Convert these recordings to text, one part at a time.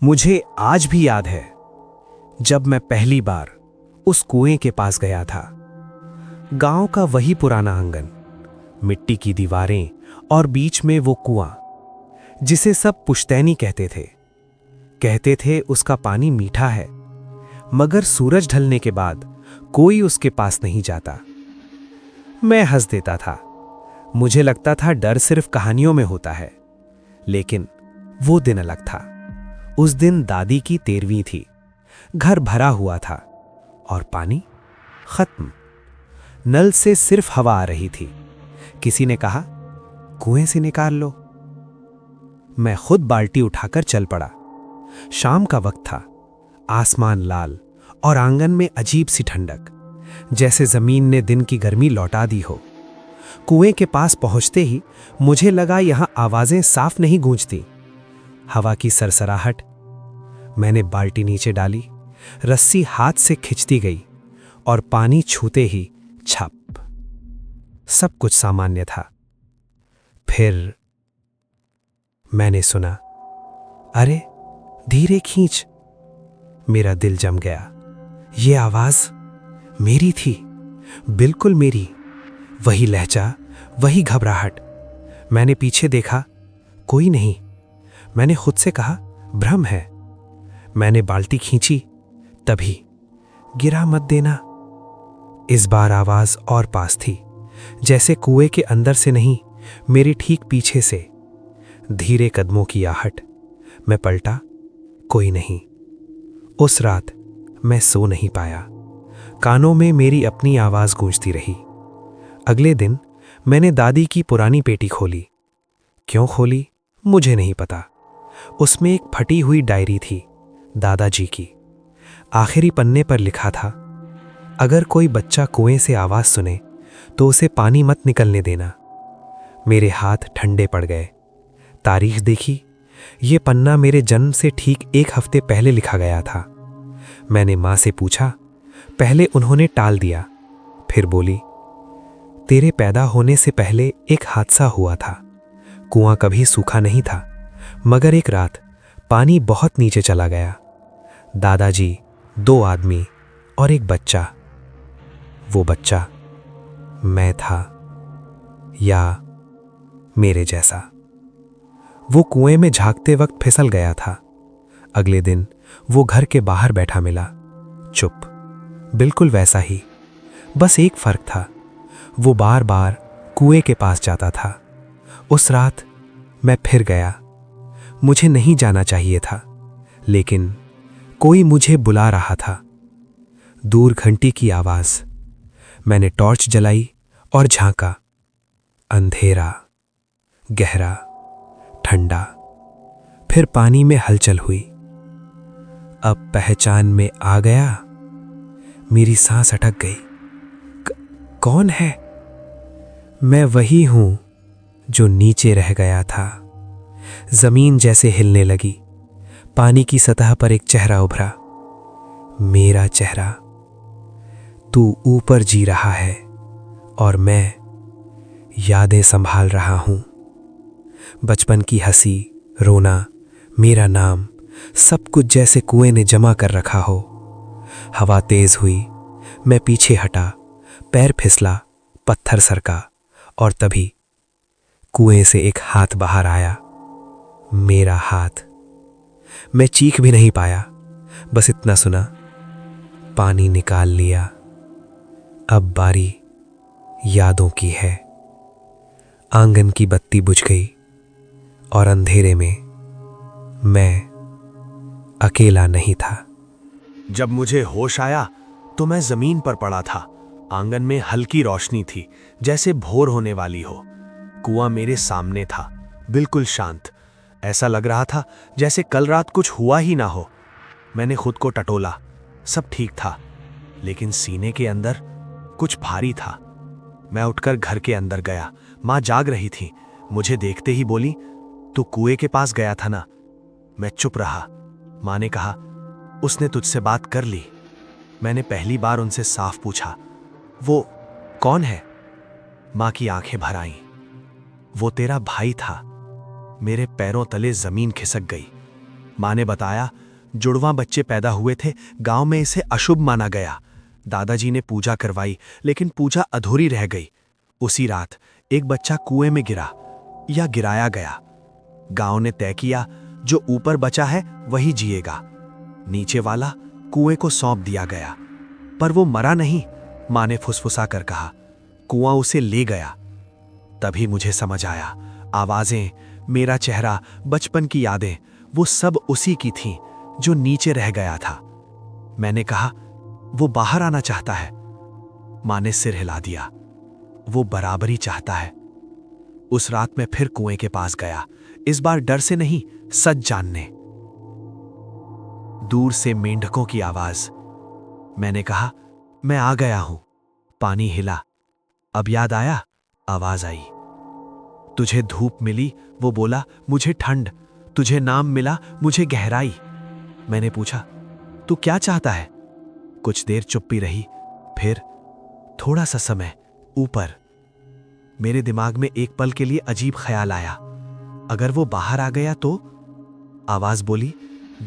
मुझे आज भी याद है जब मैं पहली बार उस कुएं के पास गया था। गांव का वही पुराना आंगन, मिट्टी की दीवारें और बीच में वो कुआं जिसे सब पुश्तैनी कहते थे उसका पानी मीठा है, मगर सूरज ढलने के बाद कोई उसके पास नहीं जाता। मैं हंस देता था। मुझे लगता था डर सिर्फ कहानियों में होता है, लेकिन वो दिन अलग था। उस दिन दादी की 13वीं थी। घर भरा हुआ था और पानी खत्म। नल से सिर्फ हवा आ रही थी। किसी ने कहा, कुएं से निकाल लो। मैं खुद बाल्टी उठाकर चल पड़ा। शाम का वक्त था, आसमान लाल और आंगन में अजीब सी ठंडक, जैसे जमीन ने दिन की गर्मी लौटा दी हो। कुएं के पास पहुंचते ही मुझे लगा यहां आवाजें साफ नहीं गूंजती, हवा की सरसराहट। मैंने बाल्टी नीचे डाली, रस्सी हाथ से खिंचती गई और पानी छूते ही छप। सब कुछ सामान्य था। फिर मैंने सुना, अरे धीरे खींच। मेरा दिल जम गया। ये आवाज मेरी थी, बिल्कुल मेरी। वही लहजा, वही घबराहट। मैंने पीछे देखा, कोई नहीं। मैंने खुद से कहा, भ्रम है। मैंने बाल्टी खींची, तभी गिरा मत देना। इस बार आवाज और पास थी, जैसे कुएं के अंदर से नहीं, मेरे ठीक पीछे से। धीरे कदमों की आहट। मैं पलटा, कोई नहीं। उस रात मैं सो नहीं पाया। कानों में मेरी अपनी आवाज गूंजती रही। अगले दिन मैंने दादी की पुरानी पेटी खोली। क्यों खोली मुझे नहीं पता। उसमें एक फटी हुई डायरी थी, दादाजी की। आखिरी पन्ने पर लिखा था, अगर कोई बच्चा कुएं से आवाज सुने तो उसे पानी मत निकलने देना। मेरे हाथ ठंडे पड़ गए। तारीख देखी, ये पन्ना मेरे जन्म से ठीक 1 हफ्ते पहले लिखा गया था। मैंने मां से पूछा। पहले उन्होंने टाल दिया, फिर बोली, तेरे पैदा होने से पहले एक हादसा हुआ था। कुआं कभी सूखा नहीं था, मगर एक रात पानी बहुत नीचे चला गया। दादाजी, 2 आदमी और एक बच्चा। वो बच्चा मैं था, या मेरे जैसा। वो कुएं में झांकते वक्त फिसल गया था। अगले दिन वो घर के बाहर बैठा मिला, चुप, बिल्कुल वैसा ही। बस एक फर्क था, वो बार बार कुएं के पास जाता था। उस रात मैं फिर गया। मुझे नहीं जाना चाहिए था, लेकिन कोई मुझे बुला रहा था। दूर घंटी की आवाज। मैंने टॉर्च जलाई और झांका। अंधेरा, गहरा, ठंडा। फिर पानी में हलचल हुई। अब पहचान में आ गया। मेरी सांस अटक गई। कौन है? मैं वही हूं जो नीचे रह गया था। जमीन जैसे हिलने लगी। पानी की सतह पर एक चेहरा उभरा, मेरा चेहरा। तू ऊपर जी रहा है और मैं यादें संभाल रहा हूं। बचपन की हंसी, रोना, मेरा नाम, सब कुछ जैसे कुएं ने जमा कर रखा हो। हवा तेज हुई, मैं पीछे हटा, पैर फिसला, पत्थर सरका, और तभी कुएं से एक हाथ बाहर आया, मेरा हाथ। मैं चीख भी नहीं पाया, बस इतना सुना, पानी निकाल लिया। अब बारी यादों की है। आंगन की बत्ती बुझ गई और अंधेरे में मैं अकेला नहीं था। जब मुझे होश आया तो मैं जमीन पर पड़ा था। आंगन में हल्की रोशनी थी, जैसे भोर होने वाली हो। कुआं मेरे सामने था, बिल्कुल शांत। ऐसा लग रहा था जैसे कल रात कुछ हुआ ही ना हो। मैंने खुद को टटोला, सब ठीक था, लेकिन सीने के अंदर कुछ भारी था। मैं उठकर घर के अंदर गया। मां जाग रही थी। मुझे देखते ही बोली, तू कुएं के पास गया था ना? मैं चुप रहा। मां ने कहा, उसने तुझसे बात कर ली। मैंने पहली बार उनसे साफ पूछा, वो कौन है? मां की आंखें भर आईं। वो तेरा भाई था। मेरे पैरों तले जमीन खिसक गई। माँ ने बताया, जुड़वां बच्चे पैदा हुए थे, गांव में इसे अशुभ माना गया। दादाजी ने पूजा करवाई, लेकिन पूजा अधूरी रह गई। उसी रात एक बच्चा कुएं में गिरा या गिराया गया। गांव ने तय किया, जो ऊपर बचा है वही जिएगा। नीचे वाला कुएं को सौंप दिया गया, पर वो मरा नहीं। माँ ने फुसफुसा कर कहा, कुआं उसे ले गया। तभी मुझे समझ आया, आवाजें, मेरा चेहरा, बचपन की यादें, वो सब उसी की थीं जो नीचे रह गया था। मैंने कहा, वो बाहर आना चाहता है। माँ ने सिर हिला दिया, वो बराबरी चाहता है। उस रात मैं फिर कुएं के पास गया, इस बार डर से नहीं, सच जानने। दूर से मेंढकों की आवाज। मैंने कहा, मैं आ गया हूं। पानी हिला। अब याद आया? आवाज आई। तुझे धूप मिली, वो बोला, मुझे ठंड। तुझे नाम मिला, मुझे गहराई। मैंने पूछा, तू क्या चाहता है? कुछ देर चुप्पी रही, फिर थोड़ा सा समय ऊपर। मेरे दिमाग में एक पल के लिए अजीब ख्याल आया, अगर वो बाहर आ गया तो? आवाज बोली,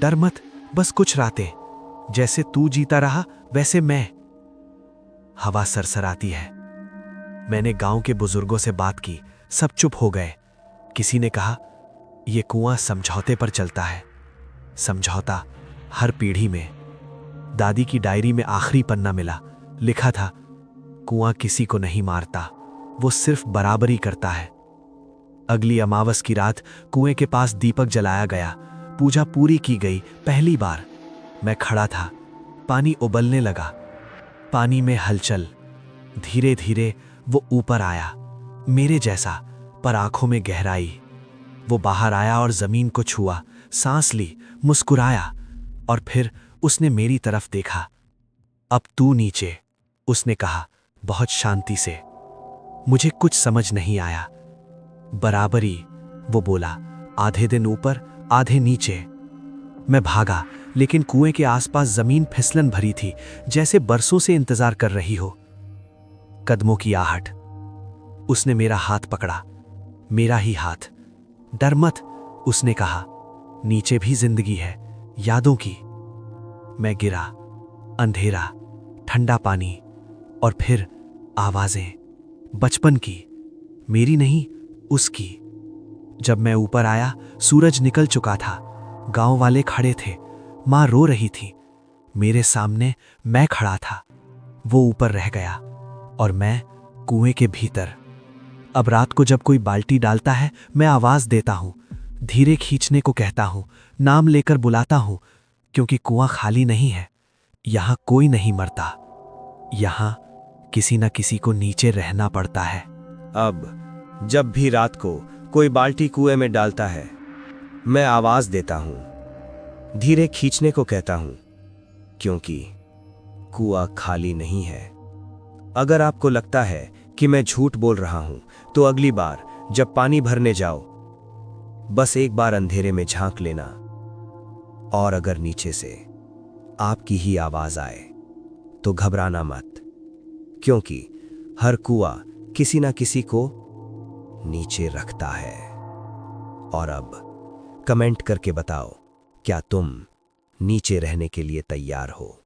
डर मत, बस कुछ रातें, जैसे तू जीता रहा वैसे मैं। हवा सरसराती है। मैंने गांव के बुजुर्गों से बात की, सब चुप हो गए। किसी ने कहा, यह कुआं समझौते पर चलता है। समझौता हर पीढ़ी में। दादी की डायरी में आखिरी पन्ना मिला, लिखा था, कुआं किसी को नहीं मारता, वो सिर्फ बराबरी करता है। अगली अमावस की रात कुएं के पास दीपक जलाया गया, पूजा पूरी की गई। पहली बार मैं खड़ा था, पानी उबलने लगा, पानी में हलचल। धीरे धीरे वो ऊपर आया, मेरे जैसा, पर आंखों में गहराई। वो बाहर आया और जमीन को छुआ, सांस ली, मुस्कुराया, और फिर उसने मेरी तरफ देखा। अब तू नीचे, उसने कहा, बहुत शांति से। मुझे कुछ समझ नहीं आया। बराबरी, वो बोला, आधे दिन ऊपर आधे नीचे। मैं भागा, लेकिन कुएं के आसपास जमीन फिसलन भरी थी, जैसे बरसों से इंतजार कर रही हो। कदमों की आहट। उसने मेरा हाथ पकड़ा, मेरा ही हाथ। डर मत, उसने कहा, नीचे भी जिंदगी है, यादों की। मैं गिरा, अंधेरा, ठंडा पानी, और फिर आवाजें, बचपन की, मेरी नहीं, उसकी। जब मैं ऊपर आया, सूरज निकल चुका था। गांव वाले खड़े थे, मां रो रही थी। मेरे सामने मैं खड़ा था। वो ऊपर रह गया और मैं कुएं के भीतर। अब रात को जब कोई बाल्टी डालता है, मैं आवाज देता हूं, धीरे खींचने को कहता हूं, नाम लेकर बुलाता हूं, क्योंकि कुआं खाली नहीं है। यहां कोई नहीं मरता, यहां किसी न किसी को नीचे रहना पड़ता है। अब जब भी रात को कोई बाल्टी कुएं में डालता है, मैं आवाज देता हूं, धीरे खींचने को कहता हूं, क्योंकि कुआं खाली नहीं है। अगर आपको लगता है कि मैं झूठ बोल रहा हूं, तो अगली बार जब पानी भरने जाओ, बस एक बार अंधेरे में झांक लेना, और अगर नीचे से आपकी ही आवाज आए तो घबराना मत, क्योंकि हर कुआं किसी ना किसी को नीचे रखता है। और अब कमेंट करके बताओ, क्या तुम नीचे रहने के लिए तैयार हो?